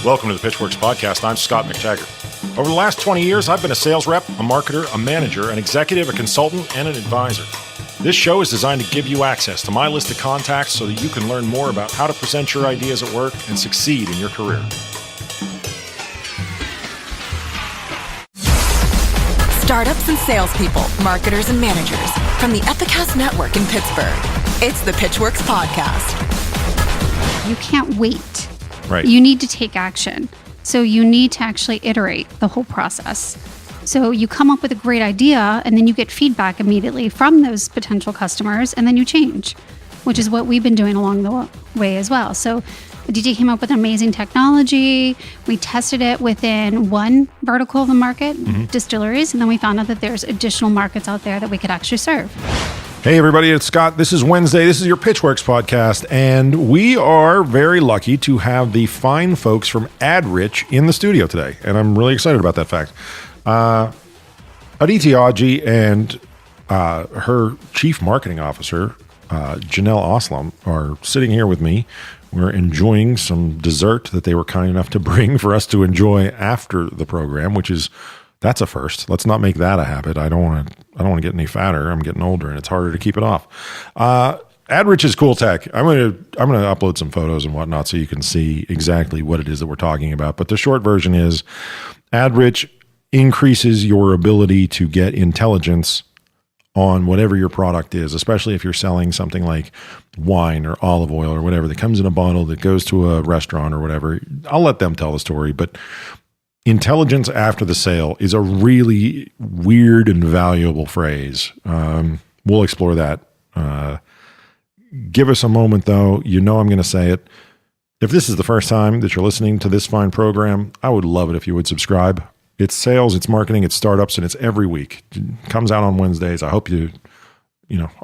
Welcome to the Pitchwerks podcast. I'm Scot MacTaggart. Over the last 20 years, I've been a sales rep, a marketer, a manager, an executive, a consultant, and an advisor. This show is designed to give you access to my list of contacts so that you can learn more about how to present your ideas at work and succeed in your career. Startups and salespeople, marketers and managers from the Epicast network in Pittsburgh. It's the Pitchwerks podcast. You can't wait. Right. You need to take action. So you need to actually iterate the whole process. So you come up with a great idea and then you get feedback immediately from those potential customers and then you change, which is what we've been doing along the way as well. So Adhithi came up with amazing technology. We tested it within one vertical of the market, distilleries, and then we found out that there's additional markets out there that we could actually serve. Hey, everybody, it's Scott. This is Wednesday. This is your Pitchwerks podcast, and we are very lucky to have the fine folks from Adrich in the studio today, and I'm really excited about that fact. Adhithi Aji and her chief marketing officer, Janelle Aslam, are sitting here with me. We're enjoying some dessert that they were kind enough to bring for us to enjoy after the program, that's a first. Let's not make that a habit. I don't want to get any fatter. I'm getting older, and it's harder to keep it off. Adrich is cool tech. I'm gonna upload some photos and whatnot so you can see exactly what it is that we're talking about. But the short version is, Adrich increases your ability to get intelligence on whatever your product is, especially if you're selling something like wine or olive oil or whatever that comes in a bottle that goes to a restaurant or whatever. I'll let them tell the story, but intelligence after the sale is a really weird and valuable phrase. We'll explore that. Give us a moment, though. You know I'm going to say it. If this is the first time that you're listening to this fine program, I would love it if you would subscribe. It's sales, it's marketing, it's startups, and it's every week. It comes out on Wednesdays. I hope you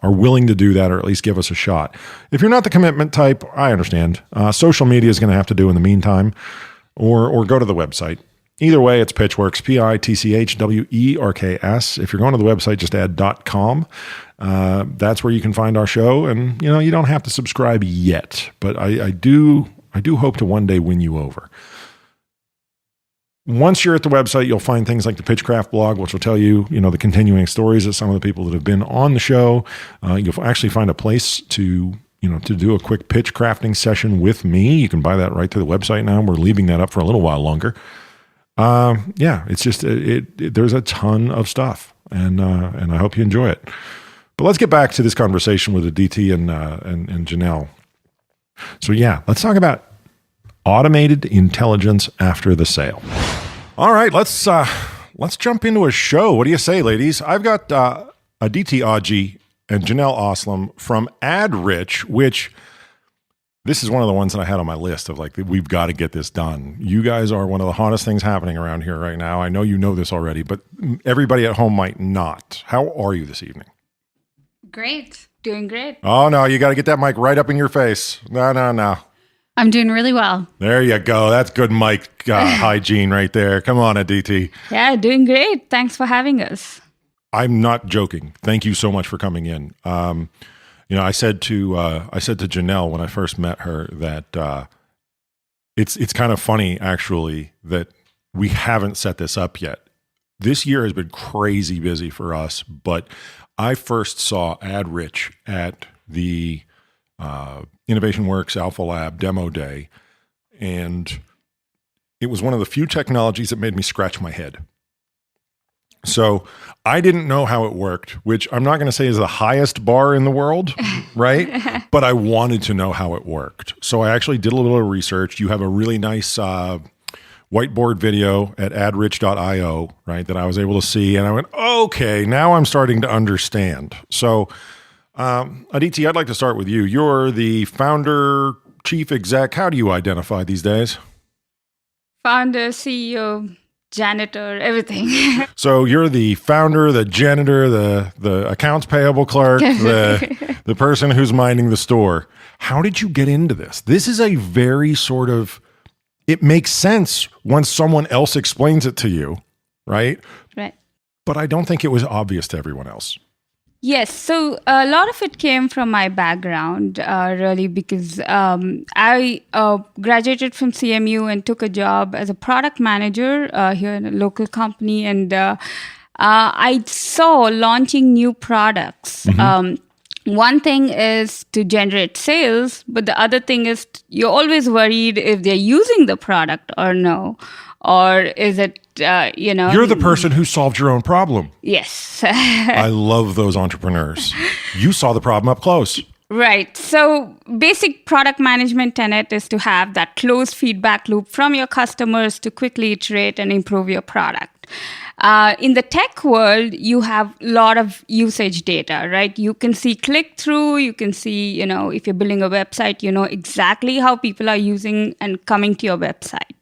are willing to do that, or at least give us a shot. If you're not the commitment type, I understand. Social media is going to have to do in the meantime, or go to the website. Either way, it's Pitchwerks, Pitchwerks. If you're going to the website, just add .com. That's where you can find our show, and you don't have to subscribe yet, but I do hope to one day win you over. Once you're at the website, you'll find things like the Pitchcraft blog, which will tell you, the continuing stories of some of the people that have been on the show. You'll actually find a place to do a quick pitch crafting session with me. You can buy that right through the website now. We're leaving that up for a little while longer. It's just, there's a ton of stuff, and I hope you enjoy it. But let's get back to this conversation with Adhithi and Janelle. So let's talk about automated intelligence after the sale. All right, let's jump into a show. What do you say, ladies? I've got Adhithi Aji and Janelle Aslam from Adrich, which this is one of the ones that I had on my list of we've got to get this done. You guys are one of the hottest things happening around here right now. I know you know this already, but everybody at home might not. How are you this evening? Great. Doing great. Oh, no, you got to get that mic right up in your face. No. I'm doing really well. There you go. That's good mic hygiene right there. Come on, Adhithi. Yeah, doing great. Thanks for having us. I'm not joking. Thank you so much for coming in. I said to Janelle when I first met her that it's kind of funny actually that we haven't set this up yet. This year has been crazy busy for us, but I first saw Adrich at the Innovation Works Alpha Lab demo day, and it was one of the few technologies that made me scratch my head. So I didn't know how it worked, which I'm not going to say is the highest bar in the world, right? But I wanted to know how it worked. So I actually did a little research. You have a really nice whiteboard video at adrich.io, right, that I was able to see. And I went, okay, now I'm starting to understand. So Adhithi, I'd like to start with you. You're the founder, chief exec. How do you identify these days? Founder, CEO, janitor, everything. So you're the founder, the janitor, the accounts payable clerk, the person who's minding the store. How did you get into this? This is a very sort of, it makes sense when someone else explains it to you, right? Right. But I don't think it was obvious to everyone else. Yes, so a lot of it came from my background, really, because I graduated from CMU and took a job as a product manager here in a local company, and I saw launching new products. One thing is to generate sales, but the other thing is you're always worried if they're using the product or no, or is it, You're the person who solved your own problem. Yes. I love those entrepreneurs. You saw the problem up close. Right. So basic product management tenet is to have that closed feedback loop from your customers to quickly iterate and improve your product. In the tech world, you have a lot of usage data, right? You can see click-through, you can see, if you're building a website, you know exactly how people are using and coming to your website.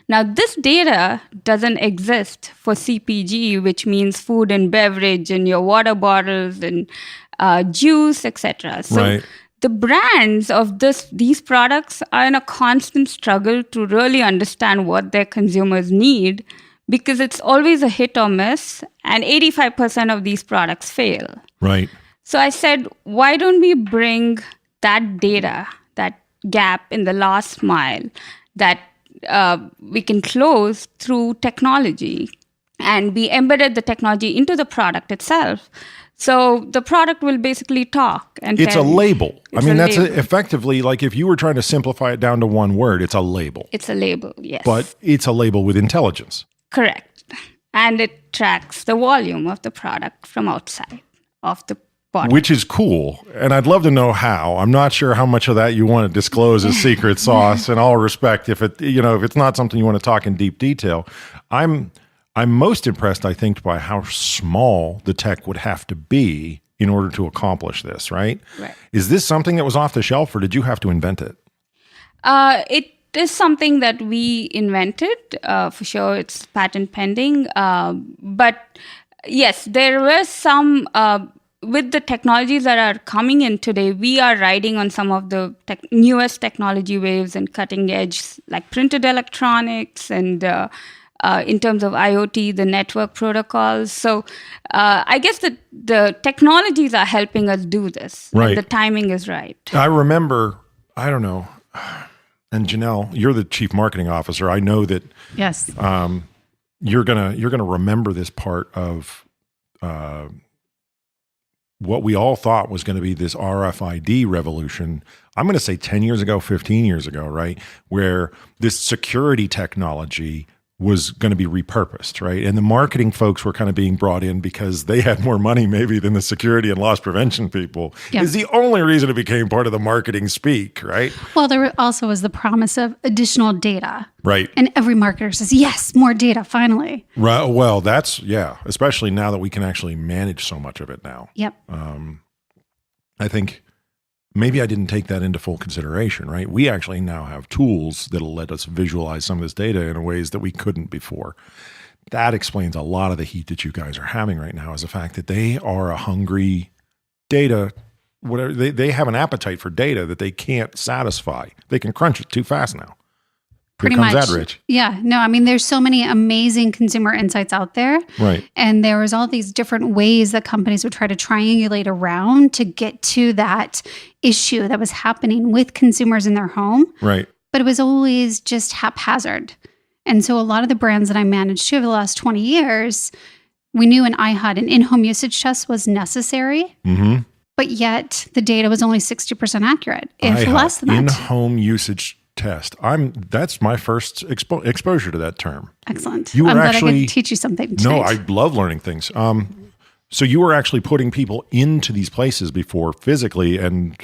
Now, this data doesn't exist for CPG, which means food and beverage and your water bottles and juice, etc. So Right. the brands of these products are in a constant struggle to really understand what their consumers need, because it's always a hit or miss, and 85% of these products fail. Right. So I said, why don't we bring that data, that gap in the last mile that we can close through technology? And we embedded the technology into the product itself. So the product will basically talk. And It's a label. It's a that's label. effectively like if you were trying to simplify it down to one word, it's a label. It's a label, yes. But it's a label with intelligence. Correct. And it tracks the volume of the product from outside of the bottle. Which is cool. And I'd love to know how. I'm not sure how much of that you want to disclose as secret sauce. In all respect, if it's not something you want to talk in deep detail. I'm most impressed, I think, by how small the tech would have to be in order to accomplish this, right? Right. Is this something that was off the shelf, or did you have to invent it? It is something that we invented. For sure, it's patent pending. But yes, there were some... with the technologies that are coming in today, we are riding on some of the newest technology waves and cutting edge, like printed electronics and in terms of IoT, the network protocols. So I guess that the technologies are helping us do this. Right. And the timing is right. I remember, I don't know, and Janelle, you're the chief marketing officer. I know that Yes. you're gonna remember this part of what we all thought was going to be this RFID revolution. I'm going to say 10 years ago, 15 years ago, right? Where this security technology was going to be repurposed, right? And the marketing folks were kind of being brought in because they had more money maybe than the security and loss prevention people. Yeah. Is the only reason it became part of the marketing speak, right? Well, there also was the promise of additional data. Right. And every marketer says, yes, more data, finally. Right. Well, that's, especially now that we can actually manage so much of it now. Yep. I think maybe I didn't take that into full consideration, right? We actually now have tools that'll let us visualize some of this data in ways that we couldn't before. That explains a lot of the heat that you guys are having right now, is the fact that they are a hungry data, whatever they have an appetite for data that they can't satisfy. They can crunch it too fast now. Pretty Here comes much. Adrich. Yeah. No, I mean, there's so many amazing consumer insights out there. Right. And there was all these different ways that companies would try to triangulate around to get to that issue that was happening with consumers in their home. Right. But it was always just haphazard. And so a lot of the brands that I managed too over the last 20 years, we knew an IHUD, an in-home usage test, was necessary. Mm-hmm. But yet the data was only 60% accurate, if less than that. In-home usage test. That's my first exposure to that term. Excellent. You were I'm glad I actually- could teach you something tonight. No, I love learning things. So you were actually putting people into these places before physically, and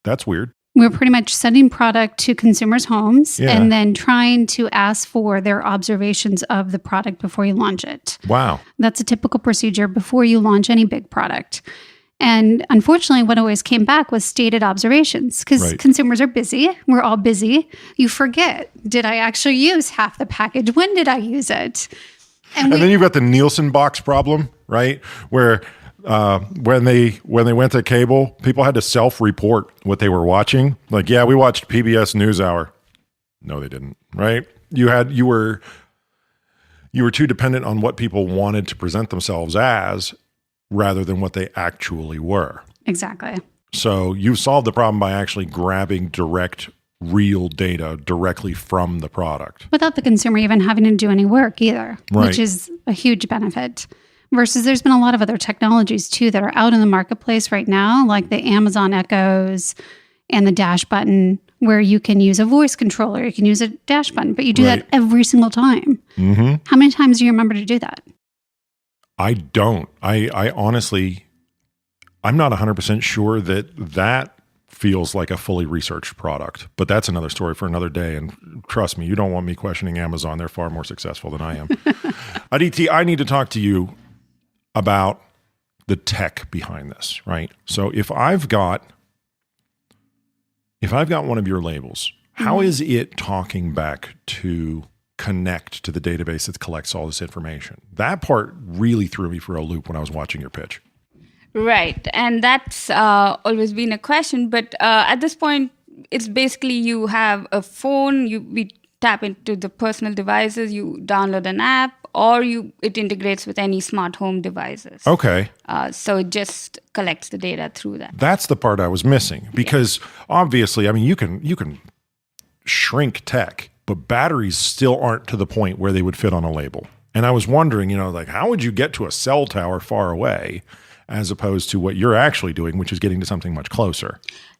that's weird. We're pretty much sending product to consumers' homes Yeah. and then trying to ask for their observations of the product before you launch it. Wow. That's a typical procedure before you launch any big product. And unfortunately, what always came back was stated observations, because Right. consumers are busy. We're all busy. You forget, did I actually use half the package? When did I use it? And then you've got the Nielsen box problem, right? Where when they went to cable, people had to self-report what they were watching. Like, yeah, we watched PBS NewsHour. No, they didn't, right? You were too dependent on what people wanted to present themselves as, rather than what they actually were. Exactly. So you solved the problem by actually grabbing direct, real data directly from the product. Without the consumer even having to do any work either, Right. which is a huge benefit. Versus there's been a lot of other technologies too that are out in the marketplace right now, like the Amazon Echoes and the dash button, where you can use a voice controller, you can use a dash button, but you do Right. that every single time. Mm-hmm. How many times do you remember to do that? I don't. I honestly, I'm not 100% sure that feels like a fully researched product, but that's another story for another day. And trust me, you don't want me questioning Amazon. They're far more successful than I am. Adhithi, I need to talk to you about the tech behind this, right? So if I've got one of your labels, how is it talking back to connect to the database that collects all this information? That part really threw me for a loop when I was watching your pitch. Right. And that's always been a question. But at this point, it's basically you have a phone, we tap into the personal devices, you download an app, or it integrates with any smart home devices. Okay. So it just collects the data through that. That's the part I was missing because obviously, I mean, you can shrink tech, but batteries still aren't to the point where they would fit on a label. And I was wondering, like how would you get to a cell tower far away as opposed to what you're actually doing, which is getting to something much closer?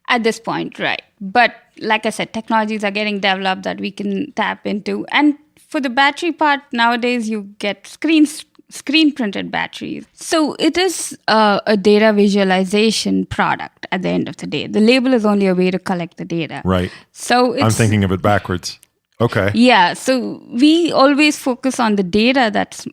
At this point, right. But like I said, technologies are getting developed that we can tap into. And for the battery part, nowadays you get screen printed batteries. So it is a data visualization product at the end of the day. The label is only a way to collect the data. Right. So I'm thinking of it backwards. Okay. Yeah. So we always focus on the data that's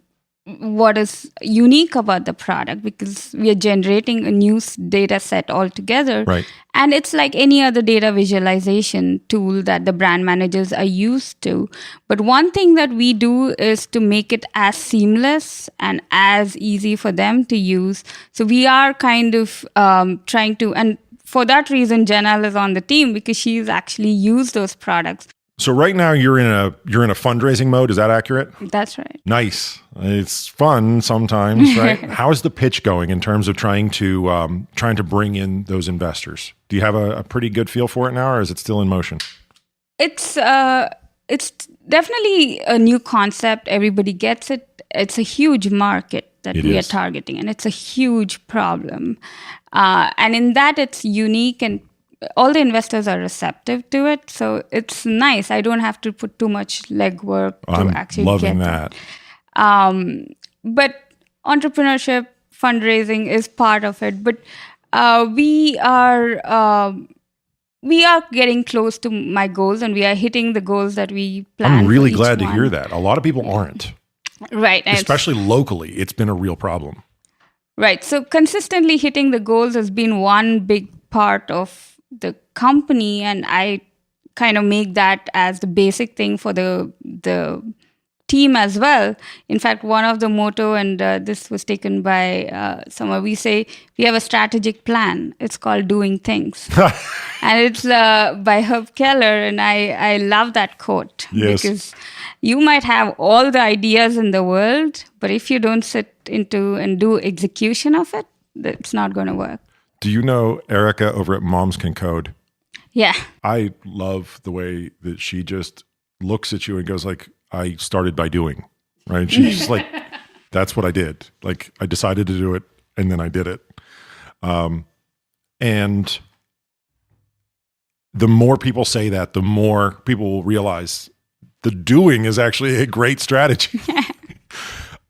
what is unique about the product because we are generating a new data set altogether. Right. And it's like any other data visualization tool that the brand managers are used to. But one thing that we do is to make it as seamless and as easy for them to use. So we are kind of trying to, and for that reason, Janelle is on the team because she's actually used those products. So right now you're in a fundraising mode. Is that accurate? That's right. Nice. It's fun sometimes, right? How's the pitch going in terms of trying to bring in those investors? Do you have a pretty good feel for it now, or is it still in motion? It's definitely a new concept. Everybody gets it. It's a huge market that we are targeting, and it's a huge problem. And in that, it's unique and all the investors are receptive to it. So it's nice. I don't have to put too much legwork to actually loving get that. it. But entrepreneurship, fundraising is part of it. But we are getting close to my goals and we are hitting the goals that we planned. I'm really glad to hear that. A lot of people aren't. Right. Especially locally. It's been a real problem. Right. So consistently hitting the goals has been one big part of the company, and I kind of make that as the basic thing for the team as well. In fact, one of the motto, and this was taken by someone, we say we have a strategic plan. It's called Doing Things. And it's by Herb Keller, and I love that quote. Yes. Because you might have all the ideas in the world, but if you don't sit into and do execution of it, it's not going to work. Do you know Erica over at Moms Can Code? Yeah. I love the way that she just looks at you and goes like, I started by doing, right? She's just like, that's what I did. Like I decided to do it and then I did it. And the more people say that, the more people will realize the doing is actually a great strategy.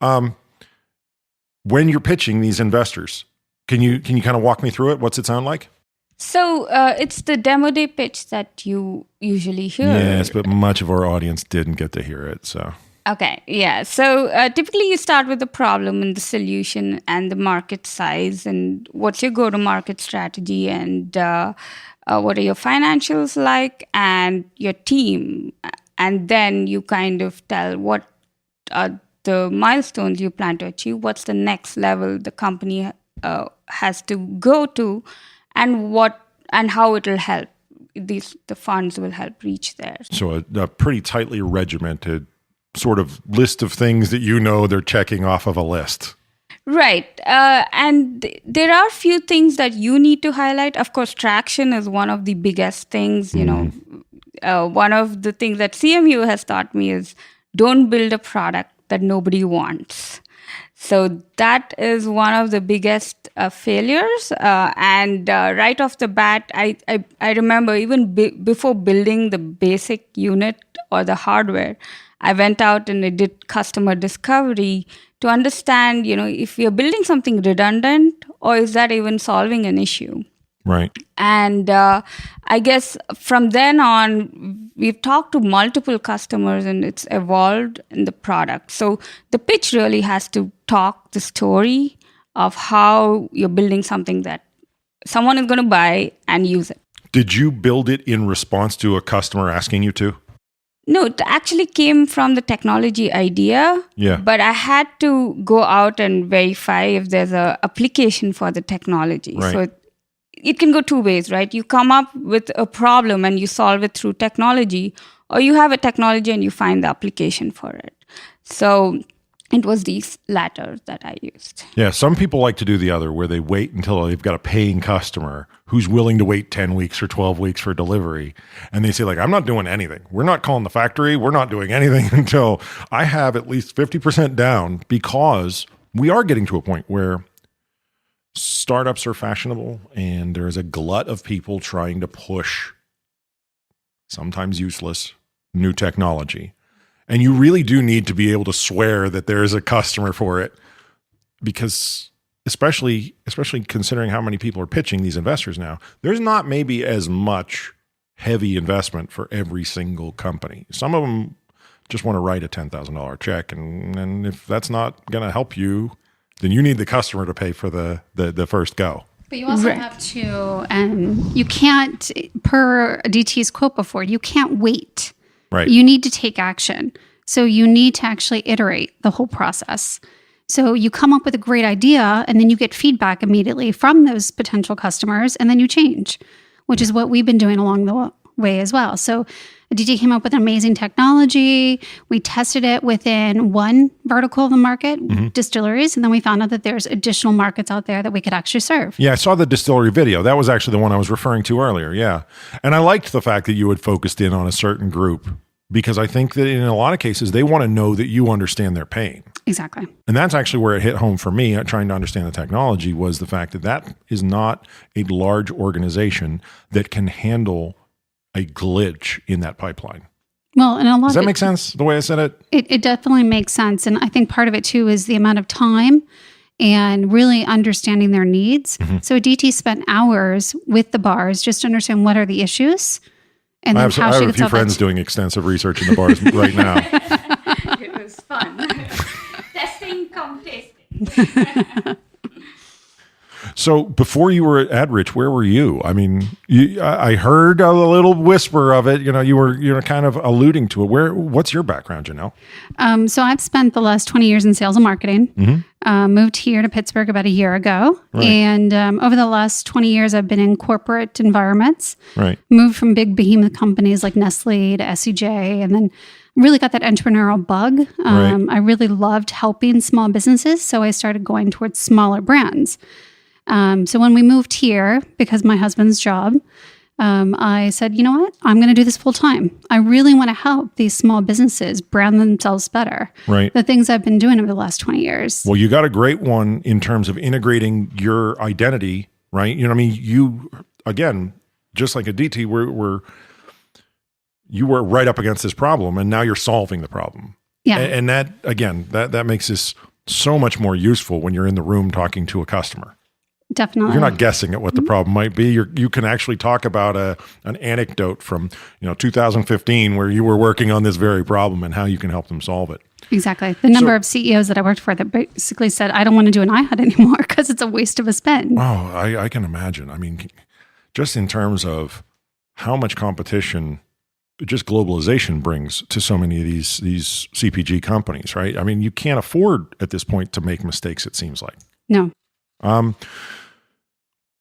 When you're pitching these investors, can you kind of walk me through it? What's it sound like? So it's the demo day pitch that you usually hear. Yes, but much of our audience didn't get to hear it. So okay, yeah. So typically you start with the problem and the solution and the market size and what's your go-to-market strategy and what are your financials like and your team. And then you kind of tell what are the milestones you plan to achieve, what's the next level the company has to go to, and how it will help. The funds will help reach there. So a pretty tightly regimented sort of list of things that they're checking off of a list. Right. And there are a few things that you need to highlight. Of course, traction is one of the biggest things. One of the things that CMU has taught me is don't build a product that nobody wants. So that is one of the biggest failures. And right off the bat, I remember even before building the basic unit or the hardware, I went out and I did customer discovery to understand, if you're building something redundant or is that even solving an issue? Right. And I guess from then on, we've talked to multiple customers and it's evolved in the product. So the pitch really has to talk the story of how you're building something that someone is going to buy and use it. Did you build it in response to a customer asking you to? No, it actually came from the technology idea. Yeah. But I had to go out and verify if there's an application for the technology. Right. So it can go two ways, right? You come up with a problem and you solve it through technology, or you have a technology and you find the application for it. So it was these latter that I used. Yeah, some people like to do the other, where they wait until they've got a paying customer who's willing to wait 10 weeks or 12 weeks for delivery. And they say, I'm not doing anything. We're not calling the factory. We're not doing anything until I have at least 50% down, because we are getting to a point where startups are fashionable and there is a glut of people trying to push sometimes useless new technology. And you really do need to be able to swear that there is a customer for it, because especially considering how many people are pitching these investors now, there's not maybe as much heavy investment for every single company. Some of them just want to write a $10,000 check. And if that's not going to help you, then you need the customer to pay for the first go. But you also have to, and you can't, per DT's quote before, you can't wait. Right. You need to take action. So you need to actually iterate the whole process. So you come up with a great idea and then you get feedback immediately from those potential customers and then you change, which is what we've been doing along the way as well. So DT came up with amazing technology. We tested it within one vertical of the market, distilleries, and then we found out that there's additional markets out there that we could actually serve. Yeah, I saw the distillery video. That was actually the one I was referring to earlier. Yeah. And I liked the fact that you had focused in on a certain group, because I think that in a lot of cases, they want to know that you understand their pain. Exactly. And that's actually where it hit home for me, trying to understand the technology, was the fact that that is not a large organization that can handle a glitch in that pipeline. Well, and a lot Does that make sense, the way I said it? It definitely makes sense. And I think part of it too is the amount of time and really understanding their needs. So DT spent hours with the bars just to understand what are the issues. And then I have a few friends doing extensive research in the bars right now. It was fun. Testing, come tasting. So before you were at Adrich, where were you? I mean, I heard a little whisper of it. You were kind of alluding to it. What's your background, Janelle? So I've spent the last 20 years in sales and marketing. Moved here to Pittsburgh about a year ago. Right. And over the last 20 years, I've been in corporate environments. Right. Moved from big behemoth companies like Nestle to SCJ, and then really got that entrepreneurial bug. Right. I really loved helping small businesses, so I started going towards smaller brands. So when we moved here, because my husband's job, I said, you know what? I'm going to do this full time. I really want to help these small businesses brand themselves better. Right. The things I've been doing over the last 20 years. Well, you got a great one in terms of integrating your identity, right? You know what I mean? You, again, just like Adhithi, you were right up against this problem, and now you're solving the problem. Yeah. And that, again, that makes this so much more useful when you're in the room talking to a customer. Definitely. You're not guessing at what the problem might be. You can actually talk about an anecdote from 2015 where you were working on this very problem and how you can help them solve it. Exactly. The number of CEOs that I worked for that basically said, I don't want to do an iHUD anymore because it's a waste of a spend. Oh, I can imagine. I mean, just in terms of how much competition just globalization brings to so many of these CPG companies, right? I mean, you can't afford at this point to make mistakes, it seems like. No.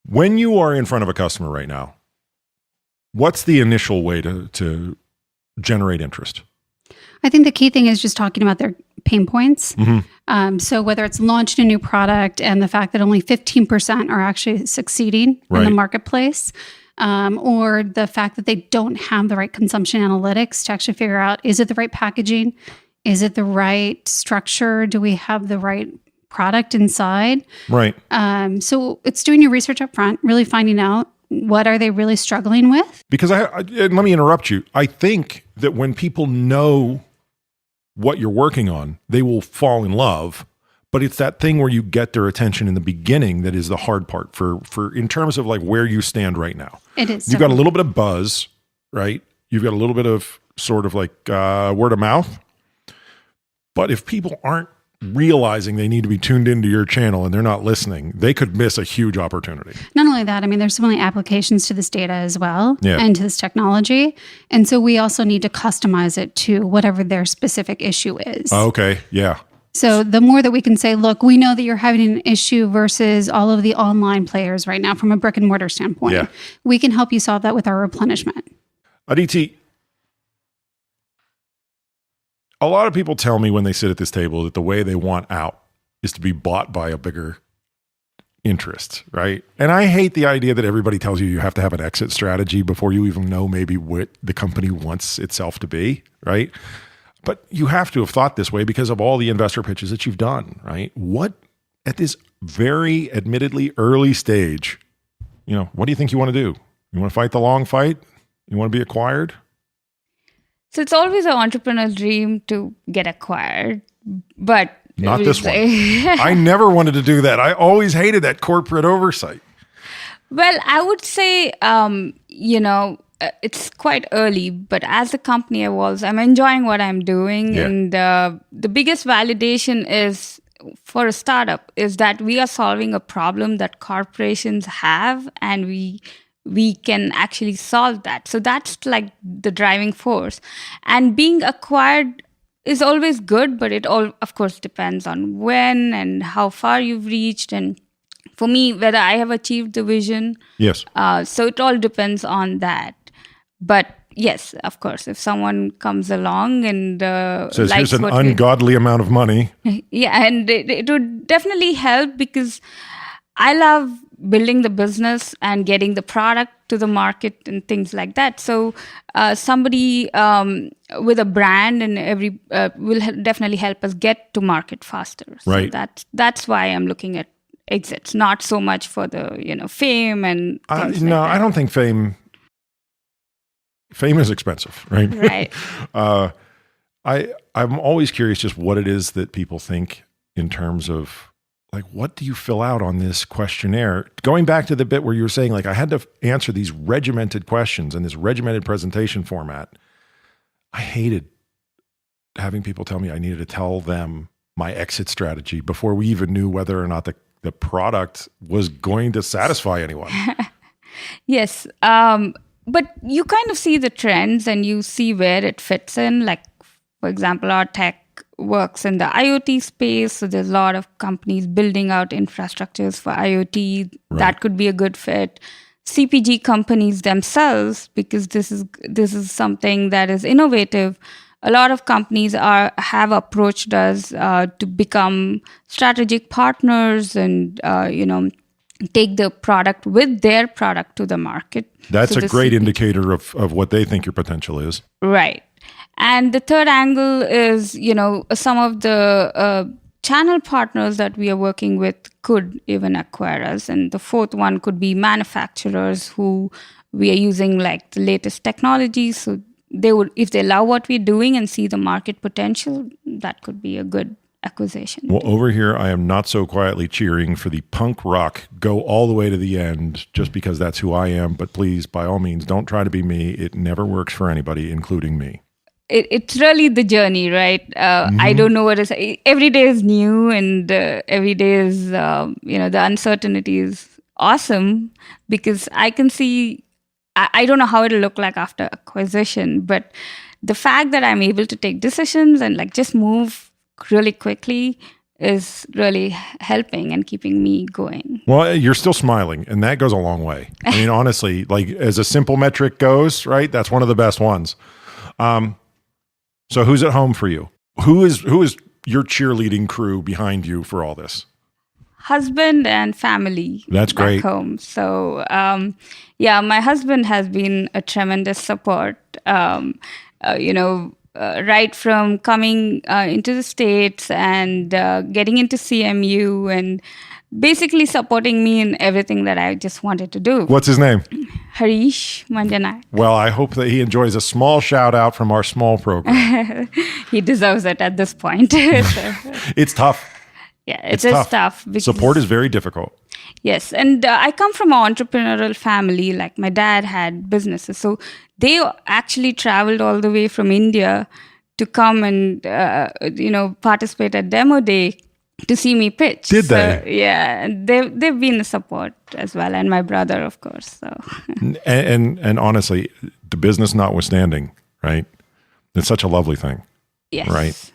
When you are in front of a customer right now, what's the initial way to generate interest? I think the key thing is just talking about their pain points. So whether it's launched a new product and the fact that only 15% are actually succeeding in the marketplace, or the fact that they don't have the right consumption analytics to actually figure out, is it the right packaging? Is it the right structure? Do we have the right product inside? Right. So it's doing your research up front, really finding out what are they really struggling with. Because and let me interrupt you. I think that when people know what you're working on, they will fall in love. But it's that thing where you get their attention in the beginning that is the hard part for in terms of like where you stand right now. It is. You've got a little bit of buzz, right? You've got a little bit of sort of like word of mouth. But if people aren't realizing they need to be tuned into your channel and they're not listening, they could miss a huge opportunity. Not only that, I mean, there's so many applications to this data as well, and to this technology. And so we also need to customize it to whatever their specific issue is. Okay. Yeah. So the more that we can say, look, we know that you're having an issue versus all of the online players right now from a brick and mortar standpoint, we can help you solve that with our replenishment. Adhithi, a lot of people tell me when they sit at this table that the way they want out is to be bought by a bigger interest, right? And I hate the idea that everybody tells you have to have an exit strategy before you even know maybe what the company wants itself to be, right? But you have to have thought this way because of all the investor pitches that you've done, right? What, at this very admittedly early stage, what do you think you want to do? You want to fight the long fight? You want to be acquired? So it's always an entrepreneur's dream to get acquired, but not this one. I never wanted to do that. I always hated that corporate oversight. Well, I would say, it's quite early, but as the company evolves, I'm enjoying what I'm doing. Yeah. And the biggest validation is for a startup is that we are solving a problem that corporations have, and we can actually solve that. So that's like the driving force. And being acquired is always good, but it all, of course, depends on when and how far you've reached. And for me, whether I have achieved the vision. Yes. So it all depends on that. But yes, of course, if someone comes along and says, here's an ungodly amount of money. Yeah, and it would definitely help because I love building the business and getting the product to the market and things like that. So somebody with a brand and will definitely help us get to market faster. Right. So that's why I'm looking at exits, not so much for the fame and things like that. I don't think fame is expensive, right? Right. I'm always curious just what it is that people think in terms of like, what do you fill out on this questionnaire? Going back to the bit where you were saying, like, I had to answer these regimented questions in this regimented presentation format. I hated having people tell me I needed to tell them my exit strategy before we even knew whether or not the product was going to satisfy anyone. Yes. But you kind of see the trends and you see where it fits in. Like, for example, our tech works in the IoT space. So there's a lot of companies building out infrastructures for IoT. Right. That could be a good fit. CPG companies themselves, because this is something that is innovative. A lot of companies have approached us to become strategic partners and take the product with their product to the market. That's a great indicator of what they think your potential is. Right. And the third angle is, some of the channel partners that we are working with could even acquire us. And the fourth one could be manufacturers who we are using like the latest technology. So they would, if they love what we're doing and see the market potential, that could be a good acquisition. Well, over here, I am not so quietly cheering for the punk rock, go all the way to the end, just because that's who I am. But please, by all means, don't try to be me. It never works for anybody, including me. It's really the journey, right? I don't know what is. Every day is new, and every day is, the uncertainty is awesome because I can see. I don't know how it'll look like after acquisition, but the fact that I'm able to take decisions and like just move really quickly is really helping and keeping me going. Well, you're still smiling, and that goes a long way. I mean, honestly, like as a simple metric goes, right? That's one of the best ones. So who's at home for you? Who is your cheerleading crew behind you for all this? Husband and family. That's great. Back home. So, my husband has been a tremendous support. Right from coming into the States and getting into CMU and basically supporting me in everything that I just wanted to do. What's his name? Harish Manjanayak. Well, I hope that he enjoys a small shout out from our small program. He deserves it at this point. It's tough. Yeah, it's tough. Support is very difficult. Yes, and I come from an entrepreneurial family. Like my dad had businesses, so they actually traveled all the way from India to come and participate at Demo Day to see me pitch. Did they? Yeah, they've been a support as well, and my brother, of course. So and honestly, the business notwithstanding, right? It's such a lovely thing. Yes. Right.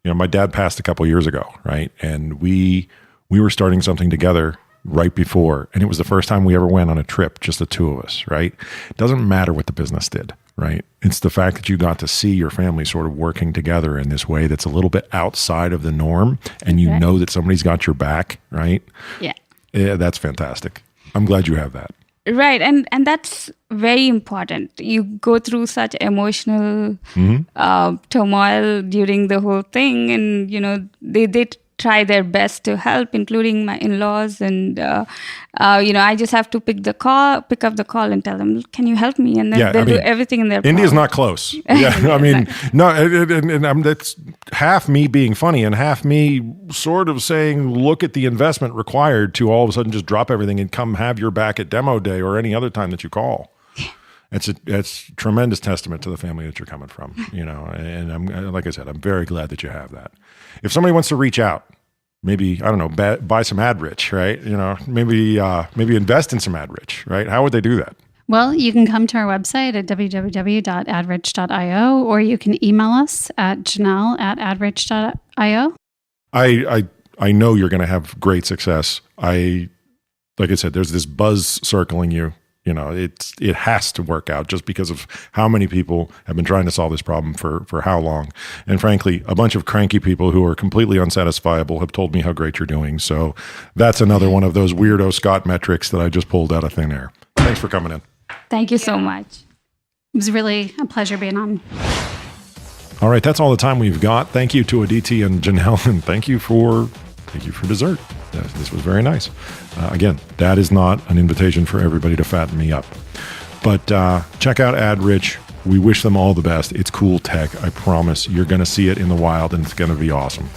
My dad passed a couple years ago, right? And we were starting something together right before, and it was the first time we ever went on a trip, just the two of us, right? It doesn't matter what the business did, right? It's the fact that you got to see your family sort of working together in this way that's a little bit outside of the norm, and you know that somebody's got your back, right? Yeah. Yeah, that's fantastic. I'm glad you have that. Right, and that's very important. You go through such emotional turmoil during the whole thing, and they try their best to help, including my in-laws, and I just have to pick up the call, and tell them, "Can you help me?" And then they'll do everything in their power. India's not close. Yeah, I mean, no, and that's half me being funny and half me sort of saying, "Look at the investment required to all of a sudden just drop everything and come have your back at Demo Day or any other time that you call." It's tremendous testament to the family that you're coming from, and I'm, like I said, I'm very glad that you have that. If somebody wants to reach out, maybe, I don't know, buy some Adrich, right? Maybe invest in some Adrich, right? How would they do that? Well, you can come to our website at www.adrich.io, or you can email us at janelle@adrich.io. I know you're going to have great success. Like I said, there's this buzz circling you. It has to work out just because of how many people have been trying to solve this problem for how long. And frankly, a bunch of cranky people who are completely unsatisfiable have told me how great you're doing. So that's another one of those weirdo Scot metrics that I just pulled out of thin air. Thanks for coming in. Thank you so much. It was really a pleasure being on. All right, that's all the time we've got. Thank you to Adhithi and Janelle, and thank you for dessert. This was very nice. Again, that is not an invitation for everybody to fatten me up. But check out Adrich. We wish them all the best. It's cool tech. I promise you're going to see it in the wild, and it's going to be awesome.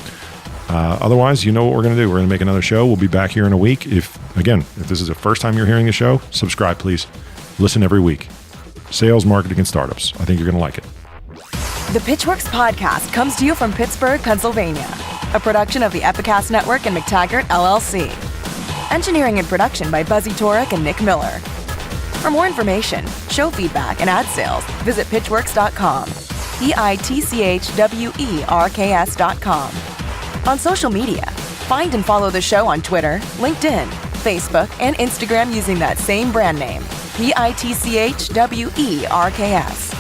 Otherwise, you know what we're going to do. We're going to make another show. We'll be back here in a week. If this is the first time you're hearing the show, subscribe, please. Listen every week. Sales, marketing, and startups. I think you're going to like it. The Pitchwerks podcast comes to you from Pittsburgh, Pennsylvania. A production of the Epicast Network and MacTaggart, LLC. Engineering and production by Buzzy Torek and Nick Miller. For more information, show feedback, and ad sales, visit pitchwerks.com. pitchwerks.com. On social media, find and follow the show on Twitter, LinkedIn, Facebook, and Instagram using that same brand name, pitchwerks.